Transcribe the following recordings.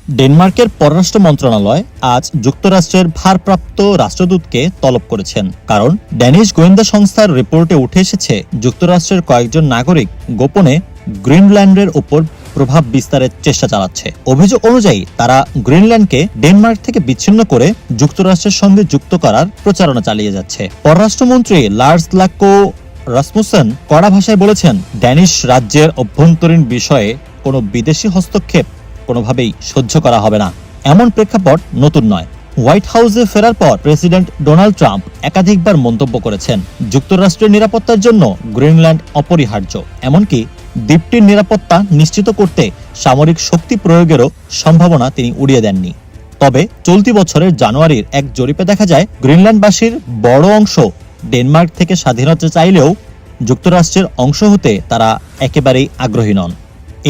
ডেনমার্কের পররাষ্ট্র মন্ত্রণালয় আজ যুক্তরাষ্ট্রের ভারপ্রাপ্ত রাষ্ট্রদূতকে তলব করেছেন, কারণ ড্যানিশ গোয়েন্দা সংস্থার রিপোর্টে উঠে এসেছে যুক্তরাষ্ট্রের কয়েকজন নাগরিক গোপনে গ্রিনল্যান্ডের উপর প্রভাব বিস্তারের চেষ্টা চালাচ্ছে। অভিযোগ অনুযায়ী তারা গ্রিনল্যান্ডকে ডেনমার্ক থেকে বিচ্ছিন্ন করে যুক্তরাষ্ট্রের সঙ্গে যুক্ত করার প্রচারণা চালিয়ে যাচ্ছে। পররাষ্ট্রমন্ত্রী লার্স লাক্কো রাসমুসেন কড়া ভাষায় বলেছেন, ড্যানিশ রাজ্যের অভ্যন্তরীণ বিষয়ে কোনো বিদেশি হস্তক্ষেপ কোনোভাবেই সহ্য করা হবে না। এমন প্রেক্ষাপট নতুন নয়। হোয়াইট হাউসে ফেরার পর প্রেসিডেন্ট ডোনাল্ড ট্রাম্প একাধিকবার মন্তব্য করেছেন, যুক্তরাষ্ট্রের নিরাপত্তার জন্য গ্রিনল্যান্ড অপরিহার্য। এমনকি দ্বীপটির নিরাপত্তা নিশ্চিত করতে সামরিক শক্তি প্রয়োগেরও সম্ভাবনা তিনি উড়িয়ে দেননি। তবে চলতি বছরের জানুয়ারির এক জরিপে দেখা যায়, গ্রিনল্যান্ডবাসীর বড় অংশ ডেনমার্ক থেকে স্বাধীনতা চাইলেও যুক্তরাষ্ট্রের অংশ হতে তারা একেবারেই আগ্রহী নন।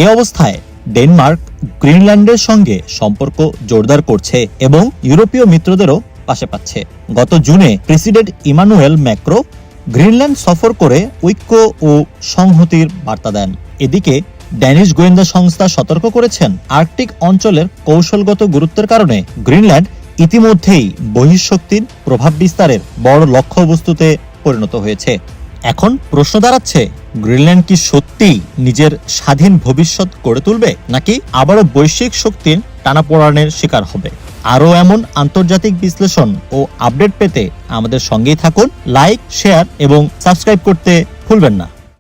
এ অবস্থায় ডেনমার্ক গ্রিনল্যান্ডের সঙ্গে সম্পর্ক জোরদার করছে এবং ইউরোপীয় মিত্রদেরও পাশে পাচ্ছে। গত জুনে প্রেসিডেন্ট ইমানুয়েল ম্যাক্রো গ্রিনল্যান্ড সফর করে ঐক্য ও সংহতির বার্তা দেন। এদিকে ড্যানিশ গোয়েন্দা সংস্থা সতর্ক করেছেন, আর্কটিক অঞ্চলের কৌশলগত গুরুত্বের কারণে গ্রিনল্যান্ড ইতিমধ্যেই বহিঃশক্তির প্রভাব বিস্তারের বড় লক্ষ্যবস্তুতে পরিণত হয়েছে। এখন প্রশ্ন দাঁড়াচ্ছে, গ্রিনল্যান্ড কি সত্যিই নিজের স্বাধীন ভবিষ্যৎ গড়ে তুলবে, নাকি আবারও বৈশ্বিক শক্তির টানাপোড়েনের শিকার হবে? আরও এমন আন্তর্জাতিক বিশ্লেষণ ও আপডেট পেতে আমাদের সঙ্গেই থাকুন। লাইক, শেয়ার এবং সাবস্ক্রাইব করতে ভুলবেন না।